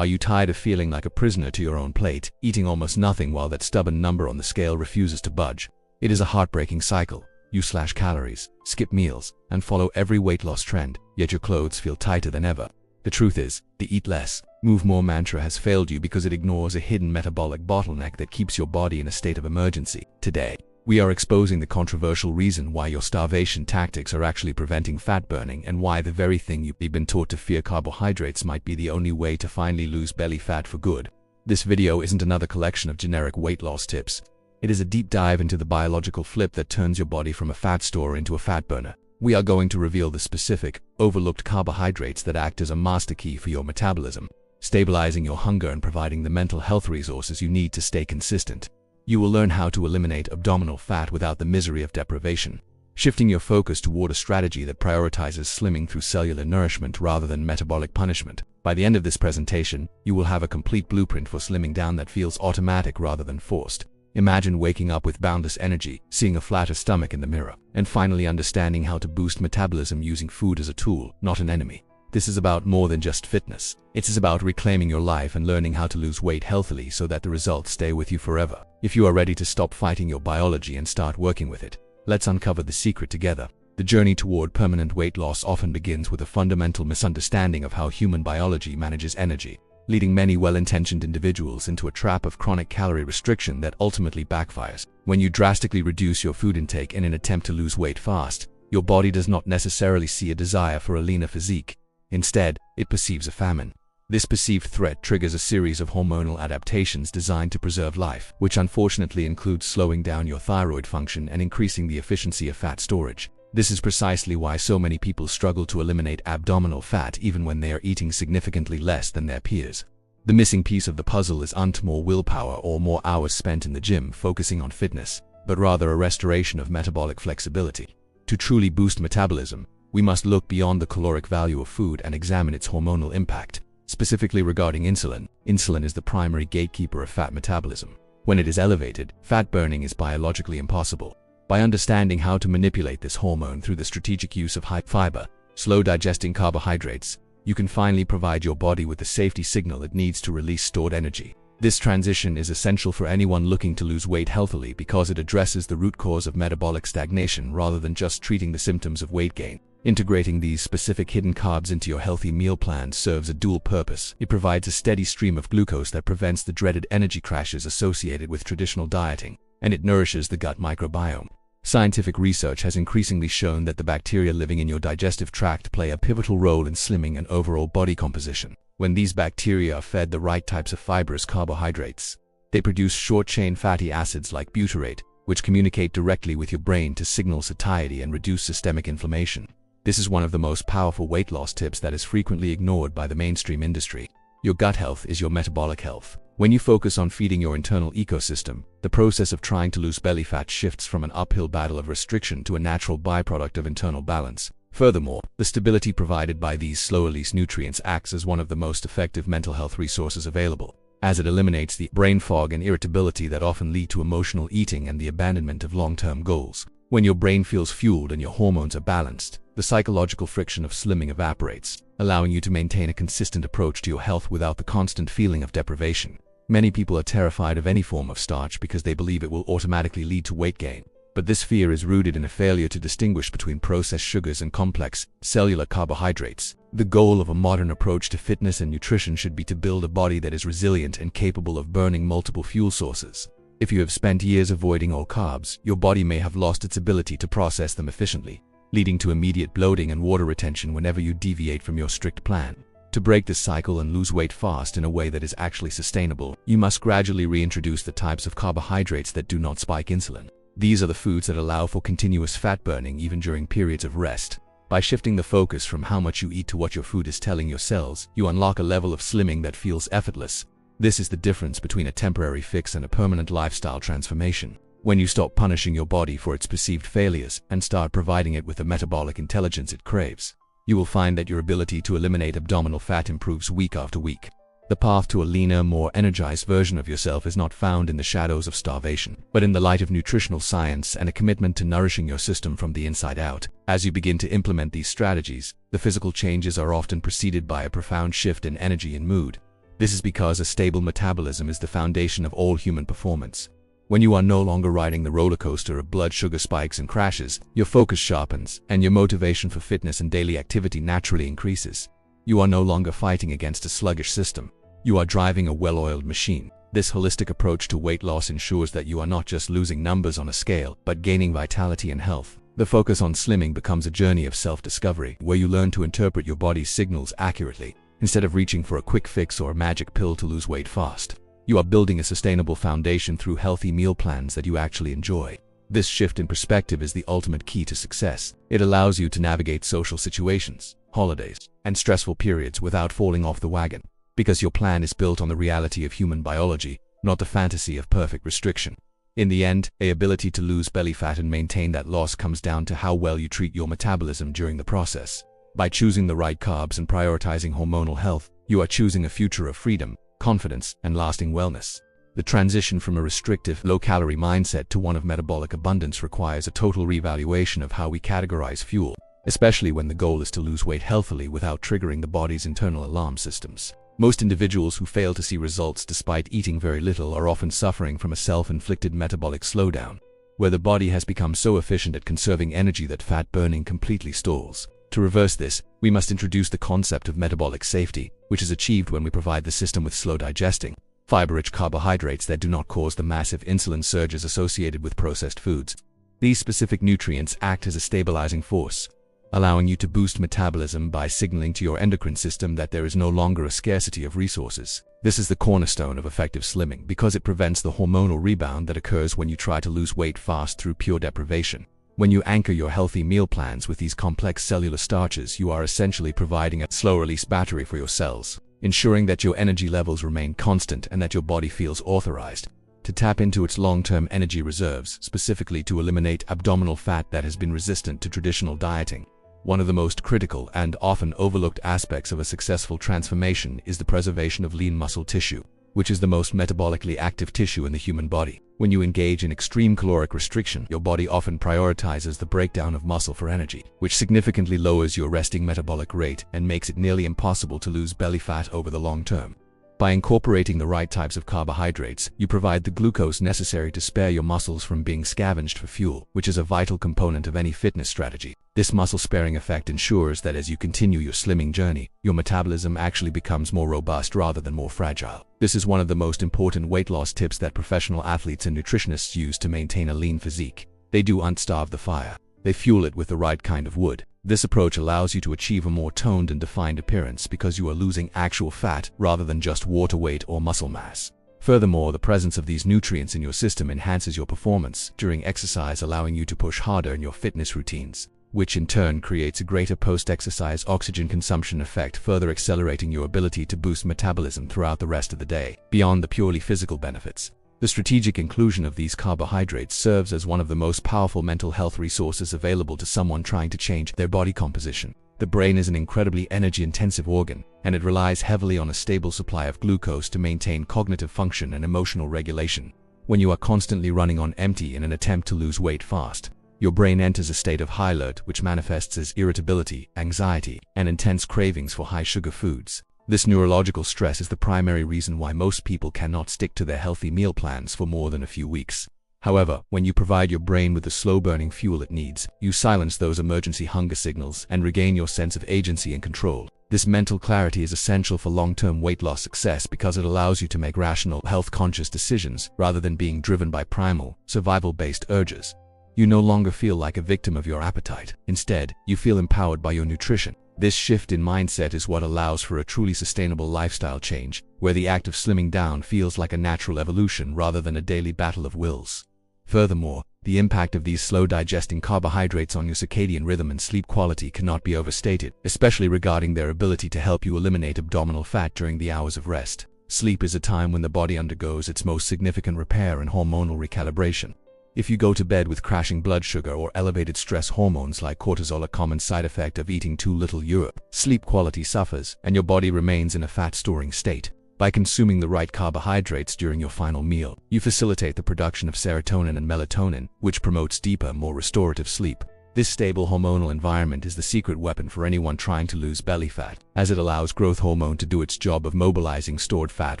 Are you tired of feeling like a prisoner to your own plate, eating almost nothing while that stubborn number on the scale refuses to budge? It is a heartbreaking cycle. You slash calories, skip meals, and follow every weight loss trend, yet your clothes feel tighter than ever. The truth is, the eat less, move more mantra has failed you because it ignores a hidden metabolic bottleneck that keeps your body in a state of emergency. Today, we are exposing the controversial reason why your starvation tactics are actually preventing fat burning and why the very thing you've been taught to fear, carbohydrates, might be the only way to finally lose belly fat for good. This video isn't another collection of generic weight loss tips. It is a deep dive into the biological flip that turns your body from a fat storer into a fat burner. We are going to reveal the specific, overlooked carbohydrates that act as a master key for your metabolism, stabilizing your hunger and providing the mental health resources you need to stay consistent. You will learn how to eliminate abdominal fat without the misery of deprivation, shifting your focus toward a strategy that prioritizes slimming through cellular nourishment rather than metabolic punishment. By the end of this presentation, you will have a complete blueprint for slimming down that feels automatic rather than forced. Imagine waking up with boundless energy, seeing a flatter stomach in the mirror, and finally understanding how to boost metabolism using food as a tool, not an enemy. This is about more than just fitness. It is about reclaiming your life and learning how to lose weight healthily so that the results stay with you forever. If you are ready to stop fighting your biology and start working with it, let's uncover the secret together. The journey toward permanent weight loss often begins with a fundamental misunderstanding of how human biology manages energy, leading many well-intentioned individuals into a trap of chronic calorie restriction that ultimately backfires. When you drastically reduce your food intake in an attempt to lose weight fast, your body does not necessarily see a desire for a leaner physique. Instead, it perceives a famine. This perceived threat triggers a series of hormonal adaptations designed to preserve life, which unfortunately includes slowing down your thyroid function and increasing the efficiency of fat storage. This is precisely why so many people struggle to eliminate abdominal fat even when they are eating significantly less than their peers. The missing piece of the puzzle isn't more willpower or more hours spent in the gym focusing on fitness, but rather a restoration of metabolic flexibility. To truly boost metabolism, we must look beyond the caloric value of food and examine its hormonal impact. Specifically regarding insulin, insulin is the primary gatekeeper of fat metabolism. When it is elevated, fat burning is biologically impossible. By understanding how to manipulate this hormone through the strategic use of high fiber, slow digesting carbohydrates, you can finally provide your body with the safety signal it needs to release stored energy. This transition is essential for anyone looking to lose weight healthily because it addresses the root cause of metabolic stagnation rather than just treating the symptoms of weight gain. Integrating these specific hidden carbs into your healthy meal plan serves a dual purpose. It provides a steady stream of glucose that prevents the dreaded energy crashes associated with traditional dieting, and it nourishes the gut microbiome. Scientific research has increasingly shown that the bacteria living in your digestive tract play a pivotal role in slimming and overall body composition. When these bacteria are fed the right types of fibrous carbohydrates, they produce short-chain fatty acids like butyrate, which communicate directly with your brain to signal satiety and reduce systemic inflammation. This is one of the most powerful weight loss tips that is frequently ignored by the mainstream industry. Your gut health is your metabolic health. When you focus on feeding your internal ecosystem, the process of trying to lose belly fat shifts from an uphill battle of restriction to a natural byproduct of internal balance. Furthermore, the stability provided by these slow-release nutrients acts as one of the most effective mental health resources available, as it eliminates the brain fog and irritability that often lead to emotional eating and the abandonment of long-term goals. When your brain feels fueled and your hormones are balanced, the psychological friction of slimming evaporates, allowing you to maintain a consistent approach to your health without the constant feeling of deprivation. Many people are terrified of any form of starch because they believe it will automatically lead to weight gain. But this fear is rooted in a failure to distinguish between processed sugars and complex, cellular carbohydrates. The goal of a modern approach to fitness and nutrition should be to build a body that is resilient and capable of burning multiple fuel sources. If you have spent years avoiding all carbs, your body may have lost its ability to process them efficiently, leading to immediate bloating and water retention whenever you deviate from your strict plan. To break this cycle and lose weight fast in a way that is actually sustainable, you must gradually reintroduce the types of carbohydrates that do not spike insulin. These are the foods that allow for continuous fat burning even during periods of rest. By shifting the focus from how much you eat to what your food is telling your cells, you unlock a level of slimming that feels effortless. This is the difference between a temporary fix and a permanent lifestyle transformation. When you stop punishing your body for its perceived failures and start providing it with the metabolic intelligence it craves, you will find that your ability to eliminate abdominal fat improves week after week. The path to a leaner, more energized version of yourself is not found in the shadows of starvation, but in the light of nutritional science and a commitment to nourishing your system from the inside out. As you begin to implement these strategies, the physical changes are often preceded by a profound shift in energy and mood. This is because a stable metabolism is the foundation of all human performance. When you are no longer riding the roller coaster of blood sugar spikes and crashes, your focus sharpens, and your motivation for fitness and daily activity naturally increases. You are no longer fighting against a sluggish system. You are driving a well-oiled machine. This holistic approach to weight loss ensures that you are not just losing numbers on a scale, but gaining vitality and health. The focus on slimming becomes a journey of self-discovery, where you learn to interpret your body's signals accurately, instead of reaching for a quick fix or a magic pill to lose weight fast. You are building a sustainable foundation through healthy meal plans that you actually enjoy. This shift in perspective is the ultimate key to success. It allows you to navigate social situations, holidays, and stressful periods without falling off the wagon, because your plan is built on the reality of human biology, not the fantasy of perfect restriction. In the end, the ability to lose belly fat and maintain that loss comes down to how well you treat your metabolism during the process. By choosing the right carbs and prioritizing hormonal health, you are choosing a future of freedom, confidence, and lasting wellness. The transition from a restrictive, low-calorie mindset to one of metabolic abundance requires a total reevaluation of how we categorize fuel, especially when the goal is to lose weight healthily without triggering the body's internal alarm systems. Most individuals who fail to see results despite eating very little are often suffering from a self-inflicted metabolic slowdown, where the body has become so efficient at conserving energy that fat burning completely stalls. To reverse this, we must introduce the concept of metabolic safety, which is achieved when we provide the system with slow-digesting, fiber-rich carbohydrates that do not cause the massive insulin surges associated with processed foods. These specific nutrients act as a stabilizing force, allowing you to boost metabolism by signaling to your endocrine system that there is no longer a scarcity of resources. This is the cornerstone of effective slimming because it prevents the hormonal rebound that occurs when you try to lose weight fast through pure deprivation. When you anchor your healthy meal plans with these complex cellular starches, you are essentially providing a slow-release battery for your cells, ensuring that your energy levels remain constant and that your body feels authorized to tap into its long-term energy reserves, specifically to eliminate abdominal fat that has been resistant to traditional dieting. One of the most critical and often overlooked aspects of a successful transformation is the preservation of lean muscle tissue, which is the most metabolically active tissue in the human body. When you engage in extreme caloric restriction, your body often prioritizes the breakdown of muscle for energy, which significantly lowers your resting metabolic rate and makes it nearly impossible to lose belly fat over the long term. By incorporating the right types of carbohydrates, you provide the glucose necessary to spare your muscles from being scavenged for fuel, which is a vital component of any fitness strategy. This muscle-sparing effect ensures that as you continue your slimming journey, your metabolism actually becomes more robust rather than more fragile. This is one of the most important weight loss tips that professional athletes and nutritionists use to maintain a lean physique. They don't starve the fire. They fuel it with the right kind of wood. This approach allows you to achieve a more toned and defined appearance because you are losing actual fat rather than just water weight or muscle mass. Furthermore, the presence of these nutrients in your system enhances your performance during exercise, allowing you to push harder in your fitness routines, which in turn creates a greater post-exercise oxygen consumption effect, further accelerating your ability to boost metabolism throughout the rest of the day. Beyond the purely physical benefits, the strategic inclusion of these carbohydrates serves as one of the most powerful mental health resources available to someone trying to change their body composition. The brain is an incredibly energy-intensive organ, and it relies heavily on a stable supply of glucose to maintain cognitive function and emotional regulation. When you are constantly running on empty in an attempt to lose weight fast, your brain enters a state of high alert, which manifests as irritability, anxiety, and intense cravings for high-sugar foods. This neurological stress is the primary reason why most people cannot stick to their healthy meal plans for more than a few weeks. However, when you provide your brain with the slow-burning fuel it needs, you silence those emergency hunger signals and regain your sense of agency and control. This mental clarity is essential for long-term weight loss success because it allows you to make rational, health-conscious decisions rather than being driven by primal, survival-based urges. You no longer feel like a victim of your appetite. Instead, you feel empowered by your nutrition. This shift in mindset is what allows for a truly sustainable lifestyle change, where the act of slimming down feels like a natural evolution rather than a daily battle of wills. Furthermore, the impact of these slow-digesting carbohydrates on your circadian rhythm and sleep quality cannot be overstated, especially regarding their ability to help you eliminate abdominal fat during the hours of rest. Sleep is a time when the body undergoes its most significant repair and hormonal recalibration. If you go to bed with crashing blood sugar or elevated stress hormones like cortisol, a common side effect of eating too little, your sleep quality suffers and your body remains in a fat-storing state. By consuming the right carbohydrates during your final meal, you facilitate the production of serotonin and melatonin, which promotes deeper, more restorative sleep. This stable hormonal environment is the secret weapon for anyone trying to lose belly fat, as it allows growth hormone to do its job of mobilizing stored fat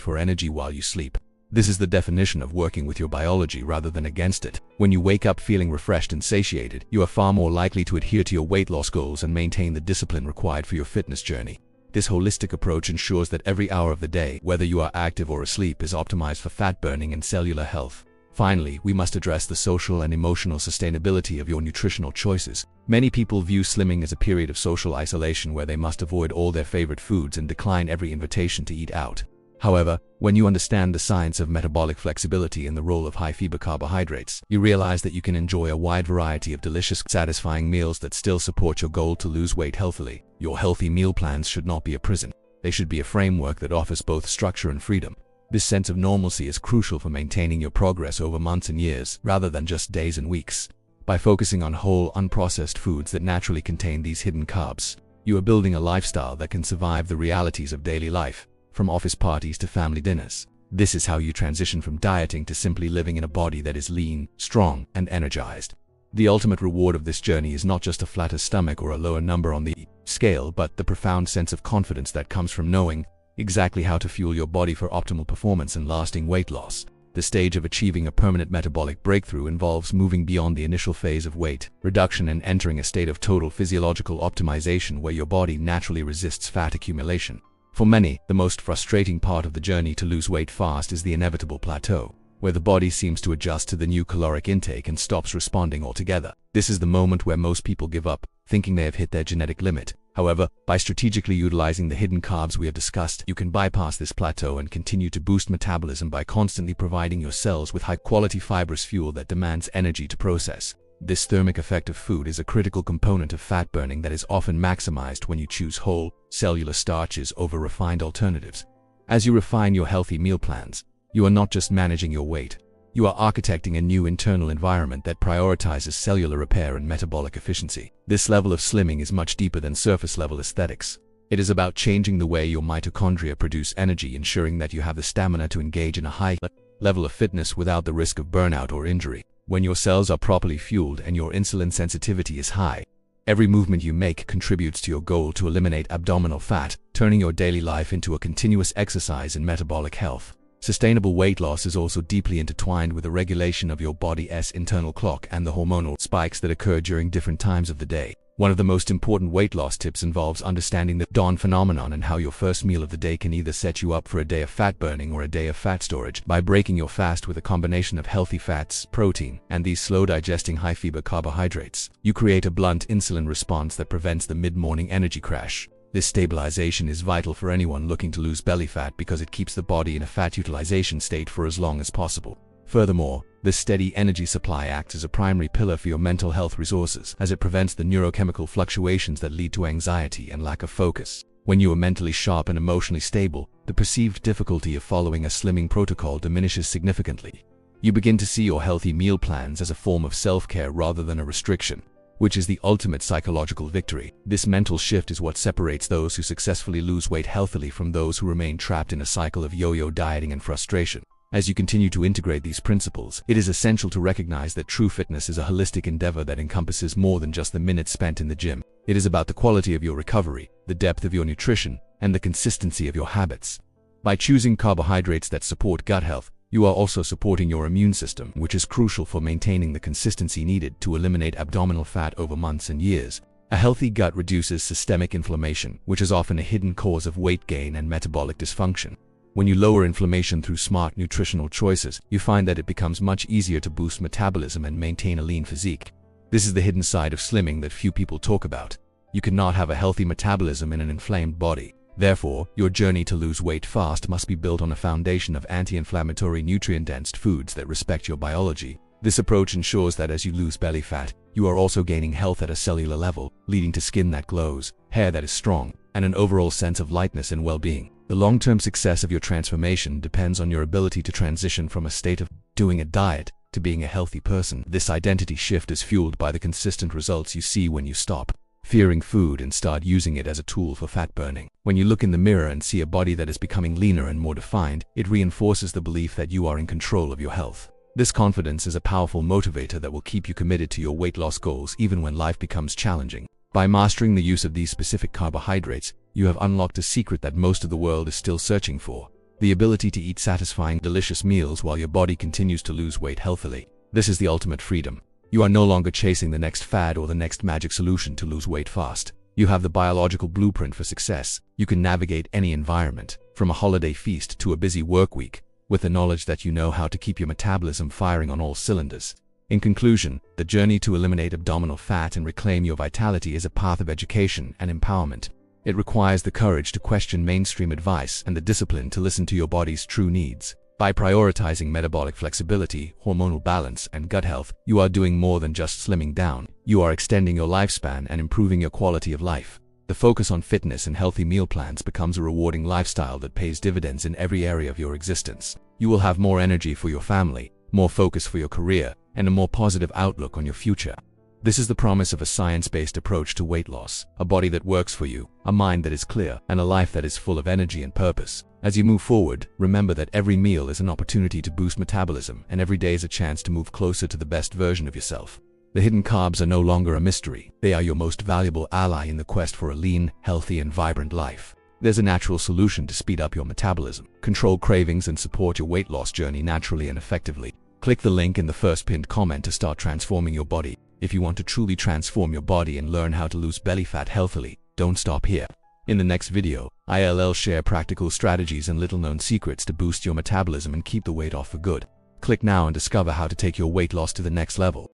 for energy while you sleep. This is the definition of working with your biology rather than against it. When you wake up feeling refreshed and satiated, you are far more likely to adhere to your weight loss goals and maintain the discipline required for your fitness journey. This holistic approach ensures that every hour of the day, whether you are active or asleep, is optimized for fat burning and cellular health. Finally, we must address the social and emotional sustainability of your nutritional choices. Many people view slimming as a period of social isolation where they must avoid all their favorite foods and decline every invitation to eat out. However, when you understand the science of metabolic flexibility and the role of high-fiber carbohydrates, you realize that you can enjoy a wide variety of delicious, satisfying meals that still support your goal to lose weight healthily. Your healthy meal plans should not be a prison. They should be a framework that offers both structure and freedom. This sense of normalcy is crucial for maintaining your progress over months and years, rather than just days and weeks. By focusing on whole, unprocessed foods that naturally contain these hidden carbs, you are building a lifestyle that can survive the realities of daily life, from office parties to family dinners. This is how you transition from dieting to simply living in a body that is lean, strong, and energized. The ultimate reward of this journey is not just a flatter stomach or a lower number on the scale, but the profound sense of confidence that comes from knowing exactly how to fuel your body for optimal performance and lasting weight loss. The stage of achieving a permanent metabolic breakthrough involves moving beyond the initial phase of weight reduction and entering a state of total physiological optimization where your body naturally resists fat accumulation. For many, the most frustrating part of the journey to lose weight fast is the inevitable plateau, where the body seems to adjust to the new caloric intake and stops responding altogether. This is the moment where most people give up, thinking they have hit their genetic limit. However, by strategically utilizing the hidden carbs we have discussed, you can bypass this plateau and continue to boost metabolism by constantly providing your cells with high-quality fibrous fuel that demands energy to process. This thermic effect of food is a critical component of fat burning that is often maximized when you choose whole, cellular starches over refined alternatives. As you refine your healthy meal plans, you are not just managing your weight, you are architecting a new internal environment that prioritizes cellular repair and metabolic efficiency. This level of slimming is much deeper than surface-level aesthetics. It is about changing the way your mitochondria produce energy, ensuring that you have the stamina to engage in a high level of fitness without the risk of burnout or injury. When your cells are properly fueled and your insulin sensitivity is high, every movement you make contributes to your goal to eliminate abdominal fat, turning your daily life into a continuous exercise in metabolic health. Sustainable weight loss is also deeply intertwined with the regulation of your body's internal clock and the hormonal spikes that occur during different times of the day. One of the most important weight loss tips involves understanding the dawn phenomenon and how your first meal of the day can either set you up for a day of fat burning or a day of fat storage. By breaking your fast with a combination of healthy fats, protein, and these slow-digesting high-fiber carbohydrates, you create a blunt insulin response that prevents the mid-morning energy crash. This stabilization is vital for anyone looking to lose belly fat because it keeps the body in a fat utilization state for as long as possible. Furthermore, this steady energy supply acts as a primary pillar for your mental health resources, as it prevents the neurochemical fluctuations that lead to anxiety and lack of focus. When you are mentally sharp and emotionally stable, the perceived difficulty of following a slimming protocol diminishes significantly. You begin to see your healthy meal plans as a form of self-care rather than a restriction, which is the ultimate psychological victory. This mental shift is what separates those who successfully lose weight healthily from those who remain trapped in a cycle of yo-yo dieting and frustration. As you continue to integrate these principles, it is essential to recognize that true fitness is a holistic endeavor that encompasses more than just the minutes spent in the gym. It is about the quality of your recovery, the depth of your nutrition, and the consistency of your habits. By choosing carbohydrates that support gut health, you are also supporting your immune system, which is crucial for maintaining the consistency needed to eliminate abdominal fat over months and years. A healthy gut reduces systemic inflammation, which is often a hidden cause of weight gain and metabolic dysfunction. When you lower inflammation through smart nutritional choices, you find that it becomes much easier to boost metabolism and maintain a lean physique. This is the hidden side of slimming that few people talk about. You cannot have a healthy metabolism in an inflamed body. Therefore, your journey to lose weight fast must be built on a foundation of anti-inflammatory, nutrient-dense foods that respect your biology. This approach ensures that as you lose belly fat, you are also gaining health at a cellular level, leading to skin that glows, hair that is strong, and an overall sense of lightness and well-being. The long-term success of your transformation depends on your ability to transition from a state of doing a diet to being a healthy person. This identity shift is fueled by the consistent results you see when you stop fearing food and start using it as a tool for fat burning. When you look in the mirror and see a body that is becoming leaner and more defined, it reinforces the belief that you are in control of your health. This confidence is a powerful motivator that will keep you committed to your weight loss goals even when life becomes challenging. By mastering the use of these specific carbohydrates, you have unlocked a secret that most of the world is still searching for: the ability to eat satisfying, delicious meals while your body continues to lose weight healthily. This is the ultimate freedom. You are no longer chasing the next fad or the next magic solution to lose weight fast. You have the biological blueprint for success. You can navigate any environment, from a holiday feast to a busy work week, with the knowledge that you know how to keep your metabolism firing on all cylinders. In conclusion, the journey to eliminate abdominal fat and reclaim your vitality is a path of education and empowerment. It requires the courage to question mainstream advice and the discipline to listen to your body's true needs. By prioritizing metabolic flexibility, hormonal balance, and gut health, you are doing more than just slimming down. You are extending your lifespan and improving your quality of life. The focus on fitness and healthy meal plans becomes a rewarding lifestyle that pays dividends in every area of your existence. You will have more energy for your family, more focus for your career, and a more positive outlook on your future. This is the promise of a science-based approach to weight loss: a body that works for you, a mind that is clear, and a life that is full of energy and purpose. As you move forward, remember that every meal is an opportunity to boost metabolism, and every day is a chance to move closer to the best version of yourself. The hidden carbs are no longer a mystery. They are your most valuable ally in the quest for a lean, healthy, and vibrant life. There's a natural solution to speed up your metabolism, control cravings, and support your weight loss journey naturally and effectively. Click the link in the first pinned comment to start transforming your body. If you want to truly transform your body and learn how to lose belly fat healthily, don't stop here. In the next video, I'll share practical strategies and little-known secrets to boost your metabolism and keep the weight off for good. Click now and discover how to take your weight loss to the next level.